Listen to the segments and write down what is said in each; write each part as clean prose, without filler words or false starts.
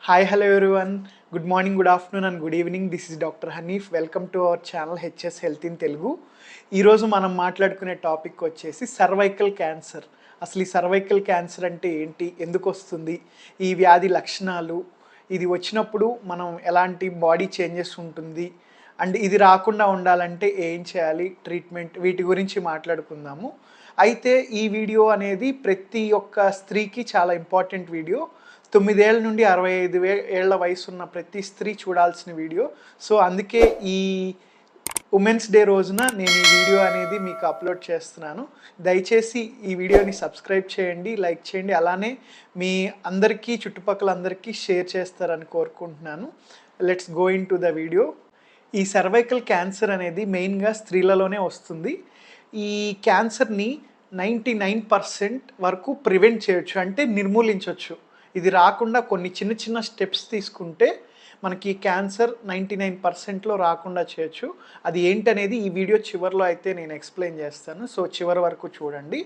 Hi, hello everyone. Good morning, good afternoon, and good evening. This is Dr. Hanif. Welcome to our channel HS Health in Telugu. ఈరోజు మనం మాట్లాడుకునే topic వచ్చేసి cervical cancer. అసలు ఈ cervical cancer అంటే ఏంటి, ఎందుకు వస్తుంది, ఈ వ్యాధి లక్షణాలు, ఇది వచ్చినప్పుడు మనం ఎలాంటి బాడీ చేంజెస్ ఉంటుంది, అండ్ ఇది రాకుండా ఉండాలంటే ఏం చేయాలి, ట్రీట్మెంట్, వీటి గురించి మాట్లాడుకుందాము. అయితే ఈ వీడియో అనేది ప్రతి ఒక్క స్త్రీకి చాలా ఇంపార్టెంట్ వీడియో. 9 ఏళ్ళ నుండి 65 ఏళ్ల వయసు ఉన్న ప్రతి స్త్రీ చూడాల్సిన వీడియో. సో అందుకే ఈ ఉమెన్స్ డే రోజున నేను ఈ వీడియో అనేది మీకు అప్లోడ్ చేస్తున్నాను. దయచేసి ఈ వీడియోని సబ్స్క్రైబ్ చేయండి, లైక్ చేయండి, అలానే మీ అందరికీ, చుట్టుపక్కల అందరికీ షేర్ చేస్తారని కోరుకుంటున్నాను. Let's go in to the video. ఈ సర్వైకల్ క్యాన్సర్ అనేది మెయిన్గా స్త్రీలలోనే వస్తుంది. ఈ క్యాన్సర్ని 99% వరకు ప్రివెంట్ చేయొచ్చు, అంటే నిర్మూలించవచ్చు. ఇది రాకుండా కొన్ని చిన్న చిన్న స్టెప్స్ తీసుకుంటే మనకి క్యాన్సర్ 99%లో రాకుండా చేయొచ్చు. అది ఏంటనేది ఈ వీడియో చివరిలో అయితే నేను ఎక్స్ప్లెయిన్ చేస్తాను. సో చివరి వరకు చూడండి.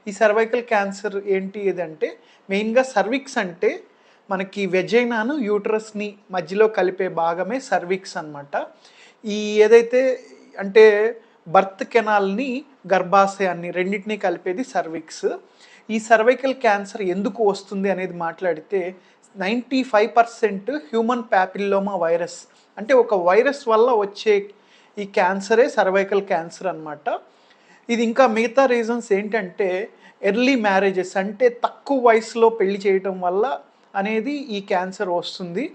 ఈ సర్వైకల్ క్యాన్సర్ ఏంటి ఏదంటే, మెయిన్గా సర్విక్స్ అంటే మనకి వెజైనాను యూట్రస్ని మధ్యలో కలిపే భాగమే సర్విక్స్ అనమాట. ఈ ఏదైతే అంటే బర్త్ కెనాల్ని, గర్భాశయాన్ని రెండింటినీ కలిపేది సర్విక్స్. ఈ సర్వైకల్ క్యాన్సర్ ఎందుకు వస్తుంది అనేది మాట్లాడితే 95% హ్యూమన్ ప్యాపిల్లోమా వైరస్, అంటే ఒక వైరస్ వల్ల వచ్చే ఈ క్యాన్సరే సర్వైకల్ క్యాన్సర్ అనమాట. ఇది ఇంకా మిగతా రీజన్స్ ఏంటంటే ఎర్లీ మ్యారేజెస్, అంటే తక్కువ వయసులో పెళ్లి చేయటం వల్ల అనేది ఈ క్యాన్సర్ వస్తుంది.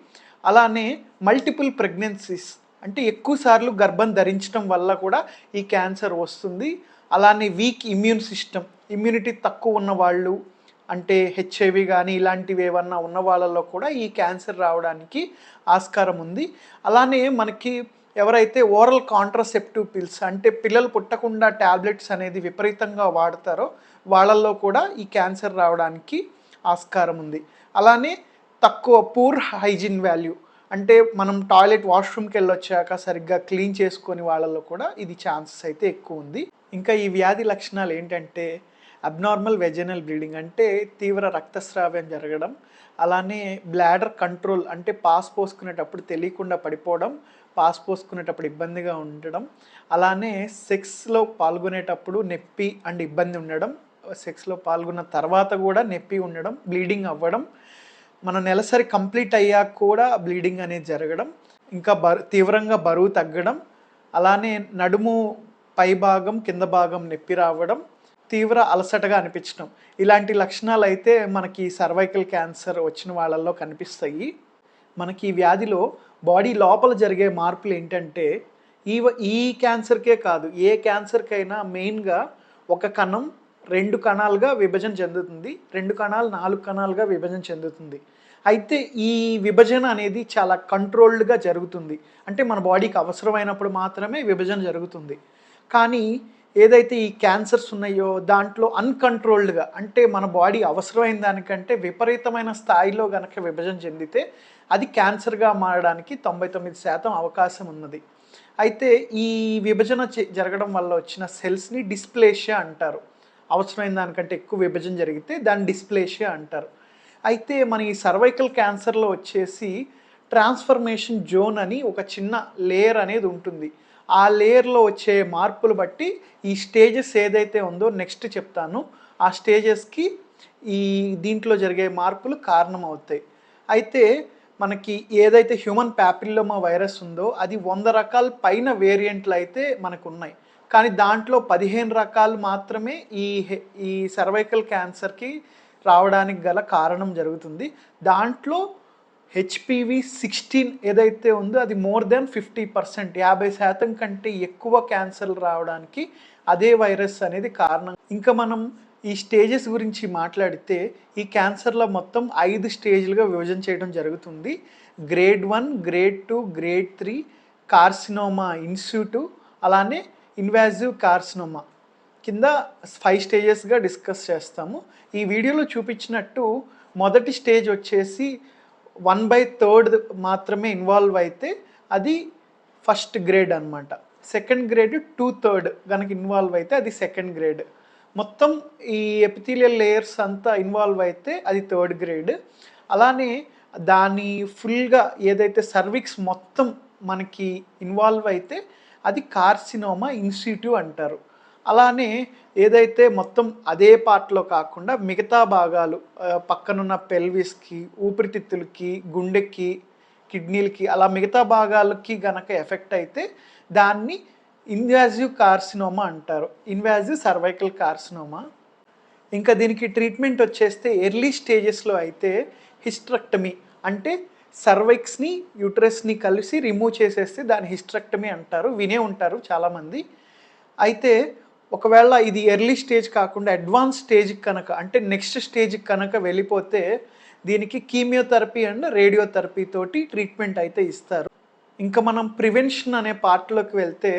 అలానే మల్టిపుల్ ప్రెగ్నెన్సీస్, అంటే ఎక్కువసార్లు గర్భం ధరించడం వల్ల కూడా ఈ క్యాన్సర్ వస్తుంది. అలానే వీక్ ఇమ్యూన్ సిస్టమ్, ఇమ్యూనిటీ తక్కువ ఉన్న వాళ్ళు, అంటే హెచ్ఐవి కానీ ఇలాంటివి ఏమన్నా ఉన్న వాళ్ళలో కూడా ఈ క్యాన్సర్ రావడానికి ఆస్కారం ఉంది. అలానే మనకి ఎవరైతే ఓరల్ కాంట్రాసెప్టివ్ పిల్స్, అంటే పిల్లలు పుట్టకుండా ట్యాబ్లెట్స్ అనేది విపరీతంగా వాడతారో వాళ్ళల్లో కూడా ఈ క్యాన్సర్ రావడానికి ఆస్కారం ఉంది. అలానే తక్కువ పూర్ హైజీన్ వాల్యూ, అంటే మనం టాయిలెట్ వాష్రూమ్కి వెళ్ళొచ్చాక సరిగ్గా క్లీన్ చేసుకొని వాళ్ళల్లో కూడా ఇది ఛాన్సెస్ అయితే ఎక్కువ ఉంది. ఇంకా ఈ వ్యాధి లక్షణాలు ఏంటంటే అబ్నార్మల్ వెజైనల్ బ్లీడింగ్, అంటే తీవ్ర రక్తస్రావం జరగడం, అలానే బ్లాడర్ కంట్రోల్, అంటే పాస్ పోసుకునేటప్పుడు తెలియకుండా పడిపోవడం, పాస్ పోసుకునేటప్పుడు ఇబ్బందిగా ఉండడం, అలానే సెక్స్లో పాల్గొనేటప్పుడు నొప్పి అండ్ ఇబ్బంది ఉండడం, సెక్స్లో పాల్గొన్న తర్వాత కూడా నొప్పి ఉండడం, బ్లీడింగ్ అవ్వడం, మన నెలసరి కంప్లీట్ అయ్యాక కూడా బ్లీడింగ్ అనేది జరగడం, ఇంకా తీవ్రంగా బరువు తగ్గడం, అలానే నడుము పై భాగం కింద భాగం నొప్పి రావడం, తీవ్ర అలసటగా అనిపించడం, ఇలాంటి లక్షణాలు అయితే మనకి సర్వైకల్ క్యాన్సర్ వచ్చిన వాళ్ళల్లో కనిపిస్తాయి. మనకి ఈ వ్యాధిలో బాడీ లోపల జరిగే మార్పులు ఏంటంటే ఈ క్యాన్సర్కే కాదు, ఏ క్యాన్సర్కైనా మెయిన్గా ఒక కణం 2 కణాలుగా విభజన చెందుతుంది, 2 కణాలు 4 కణాలుగా విభజన చెందుతుంది. అయితే ఈ విభజన అనేది చాలా కంట్రోల్డ్గా జరుగుతుంది, అంటే మన బాడీకి అవసరమైనప్పుడు మాత్రమే విభజన జరుగుతుంది. కానీ ఏదైతే ఈ క్యాన్సర్స్ ఉన్నాయో దాంట్లో అన్కంట్రోల్డ్గా, అంటే మన బాడీ అవసరమైన దానికంటే విపరీతమైన స్థాయిలో కనుక విభజన చెందితే అది క్యాన్సర్గా మారడానికి 99% అవకాశం ఉన్నది. అయితే ఈ విభజన జరగడం వల్ల వచ్చిన సెల్స్ని డిస్ప్లేషియా అంటారు. అవసరమైన దానికంటే ఎక్కువ విభజన జరిగితే దాన్ని డిస్ప్లేషియా అంటారు. అయితే మన ఈ సర్వైకల్ క్యాన్సర్లో వచ్చేసి ట్రాన్స్ఫర్మేషన్ జోన్ అని ఒక చిన్న లేయర్ అనేది ఉంటుంది. ఆ లేయర్లో వచ్చే మార్పులు బట్టి ఈ స్టేజెస్ ఏదైతే ఉందో నెక్స్ట్ చెప్తాను, ఆ స్టేజెస్కి ఈ దీంట్లో జరిగే మార్పులు కారణమవుతాయి. అయితే మనకి ఏదైతే హ్యూమన్ ప్యాపిల్లోమా వైరస్ ఉందో అది 100 రకాల పైన వేరియంట్లు అయితే మనకు ఉన్నాయి. కానీ దాంట్లో 15 రకాలు మాత్రమే ఈ సర్వైకల్ క్యాన్సర్కి రావడానికి గల కారణం జరుగుతుంది. దాంట్లో HPV-16 ఏదైతే ఉందో అది మోర్ దెన్ 50%, 50% కంటే ఎక్కువ క్యాన్సర్లు రావడానికి అదే వైరస్ అనేది కారణం. ఇంకా మనం ఈ స్టేజెస్ గురించి మాట్లాడితే ఈ క్యాన్సర్లో మొత్తం 5 స్టేజ్లుగా విభజన చేయడం జరుగుతుంది. Grade 1, grade 2, grade 3, carcinoma in situ, అలానే ఇన్వాజివ్ కార్సినోమా కింద 5 స్టేజెస్గా డిస్కస్ చేస్తాము. ఈ వీడియోలో చూపించినట్టు మొదటి స్టేజ్ వచ్చేసి 1/3 మాత్రమే ఇన్వాల్వ్ అయితే అది ఫస్ట్ గ్రేడ్ అనమాట. సెకండ్ గ్రేడ్ 2/3 కనుక ఇన్వాల్వ్ అయితే అది సెకండ్ గ్రేడ్. మొత్తం ఈ ఎపిథీలియల్ లేయర్స్ అంతా ఇన్వాల్వ్ అయితే అది థర్డ్ గ్రేడ్. అలానే దాని ఫుల్గా ఏదైతే సర్విక్స్ మొత్తం మనకి ఇన్వాల్వ్ అయితే అది కార్సినోమా ఇన్సిట్యూ అంటారు. అలానే ఏదైతే మొత్తం అదే పార్ట్లో కాకుండా మిగతా భాగాలు పక్కనున్న పెల్విస్కి, ఊపిరితిత్తులకి, గుండెకి, కిడ్నీలకి అలా మిగతా భాగాలకి గనక ఎఫెక్ట్ అయితే దాన్ని ఇన్వాజివ్ కార్సినోమా అంటారు. Invasive cervical carcinoma. ఇంకా దీనికి ట్రీట్మెంట్ వచ్చేస్తే ఎర్లీ స్టేజెస్లో అయితే హిస్టరెక్టమీ అంటే సర్వైక్స్ని యూట్రస్ని కలిసి రిమూవ్ చేసేస్తే దాన్ని హిస్టరెక్టమీ అంటారు. వినే ఉంటారు చాలామంది. అయితే ఒకవేళ ఇది ఎర్లీ స్టేజ్ కాకుండా అడ్వాన్స్ స్టేజ్కి కనుక అంటే నెక్స్ట్ స్టేజ్కి కనుక వెళ్ళిపోతే దీనికి కీమియోథెరపీ అండ్ రేడియోథెరపీ తోటి ట్రీట్మెంట్ అయితే ఇస్తారు. ఇంకా మనం ప్రివెన్షన్ అనే పార్ట్లోకి వెళ్తే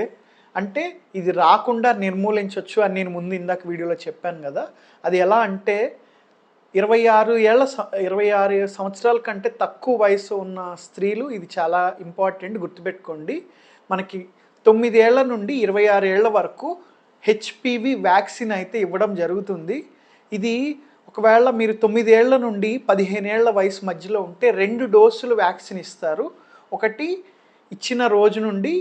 అంటే ఇది రాకుండా నిర్మూలించవచ్చు అని నేను ముందు ఇందాక వీడియోలో చెప్పాను కదా. అది ఎలా అంటే 26 సంవత్సరాల కంటే తక్కువ వయసు ఉన్న స్త్రీలు ఇది చాలా ఇంపార్టెంట్, గుర్తుపెట్టుకోండి. మనకి 9 ఏళ్ల నుండి 26 ఏళ్ల వరకు హెచ్పివి వ్యాక్సిన్ అయితే ఇవ్వడం జరుగుతుంది. ఇది ఒకవేళ మీరు 9 ఏళ్ల నుండి 15 ఏళ్ల వయసు మధ్యలో ఉంటే 2 డోసులు వ్యాక్సిన్ ఇస్తారు. ఒకటి ఇచ్చిన రోజు నుండి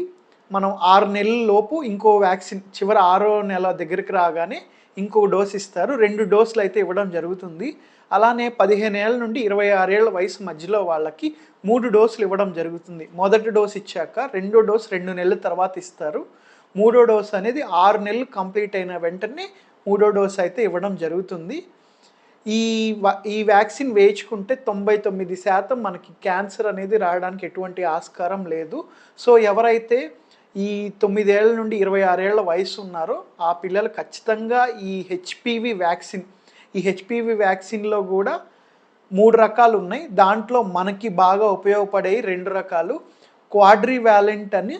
మనం 6 నెలల లోపు ఇంకో వ్యాక్సిన్ చివరి 6వ నెల దగ్గరికి రాగానే ఇంకో డోస్ ఇస్తారు. 2 డోసులు అయితే ఇవ్వడం జరుగుతుంది. అలానే 15 ఏళ్ళ నుండి 26 ఏళ్ల వయసు మధ్యలో వాళ్ళకి 3 డోసులు ఇవ్వడం జరుగుతుంది. మొదటి డోస్ ఇచ్చాక రెండో డోస్ 2 నెలల తర్వాత ఇస్తారు. మూడో డోస్ అనేది 6 నెలలు కంప్లీట్ అయిన వెంటనే మూడో డోస్ అయితే ఇవ్వడం జరుగుతుంది. ఈ వ్యాక్సిన్ వేయించుకుంటే 99% మనకి క్యాన్సర్ అనేది రావడానికి ఎటువంటి ఆస్కారం లేదు. సో ఎవరైతే ఈ 9 ఏళ్ల నుండి 26 ఏళ్ల వయసు ఉన్నారో ఆ పిల్లలు ఖచ్చితంగా ఈ హెచ్పివి వ్యాక్సిన్లో కూడా 3 రకాలు ఉన్నాయి. దాంట్లో మనకి బాగా ఉపయోగపడే 2 రకాలు క్వాడ్రివాలెంట్ అని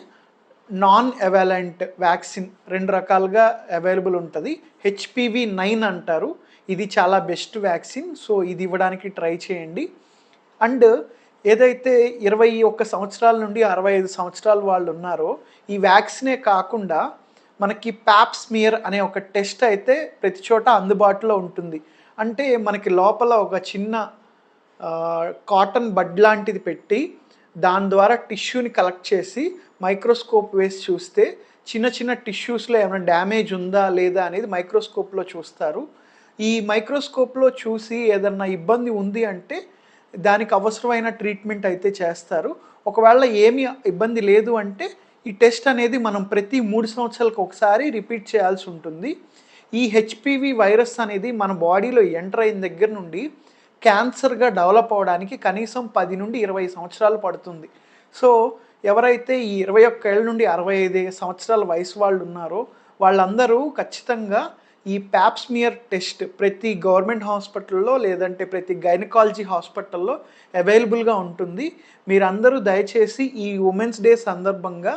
నాన్ ఎవాలెంట్ వ్యాక్సిన్ 2 రకాలుగా అవైలబుల్ ఉంటుంది. HPV-9 అంటారు. ఇది చాలా బెస్ట్ వ్యాక్సిన్. సో ఇది ఇవ్వడానికి ట్రై చేయండి. అండ్ ఏదైతే 21 సంవత్సరాల నుండి 65 సంవత్సరాల వాళ్ళు ఉన్నారో ఈ వ్యాక్సినే కాకుండా మనకి ప్యాప్స్మియర్ అనే ఒక టెస్ట్ అయితే ప్రతి చోట అందుబాటులో ఉంటుంది. అంటే మనకి లోపల ఒక చిన్న కాటన్ బడ్ లాంటిది పెట్టి దాని ద్వారా టిష్యూని కలెక్ట్ చేసి మైక్రోస్కోప్ వేసి చూస్తే చిన్న చిన్న టిష్యూస్లో ఏమైనా డ్యామేజ్ ఉందా లేదా అనేది మైక్రోస్కోప్లో చూస్తారు. ఈ మైక్రోస్కోప్లో చూసి ఏదన్నా ఇబ్బంది ఉంది అంటే దానికి అవసరమైన ట్రీట్మెంట్ అయితే చేస్తారు. ఒకవేళ ఏమీ ఇబ్బంది లేదు అంటే ఈ టెస్ట్ అనేది మనం ప్రతి 3 సంవత్సరాలకు ఒకసారి రిపీట్ చేయాల్సి ఉంటుంది. ఈ హెచ్పివి వైరస్ అనేది మన బాడీలో ఎంటర్ అయిన దగ్గర నుండి క్యాన్సర్గా డెవలప్ అవడానికి కనీసం 10 నుండి 20 సంవత్సరాలు పడుతుంది. సో ఎవరైతే ఈ 21 ఏళ్ళ నుండి 65 సంవత్సరాల వయసు వాళ్ళు ఉన్నారో వాళ్ళందరూ ఖచ్చితంగా ఈ ప్యాప్స్మియర్ టెస్ట్ ప్రతి గవర్నమెంట్ హాస్పిటల్లో లేదంటే ప్రతి గైనకాలజీ హాస్పిటల్లో అవైలబుల్గా ఉంటుంది. మీరందరూ దయచేసి ఈ ఉమెన్స్ డే సందర్భంగా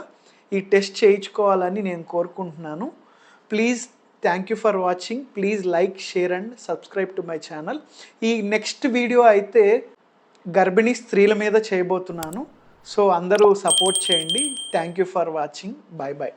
ఈ టెస్ట్ చేయించుకోవాలని నేను కోరుకుంటున్నాను. Please thank you for watching. Please like, share and subscribe to my channel. ఈ నెక్స్ట్ వీడియో అయితే గర్భిణీ స్త్రీల మీద చేయబోతున్నాను. సో అందరూ సపోర్ట్ చేయండి. Thank you for watching. Bye bye.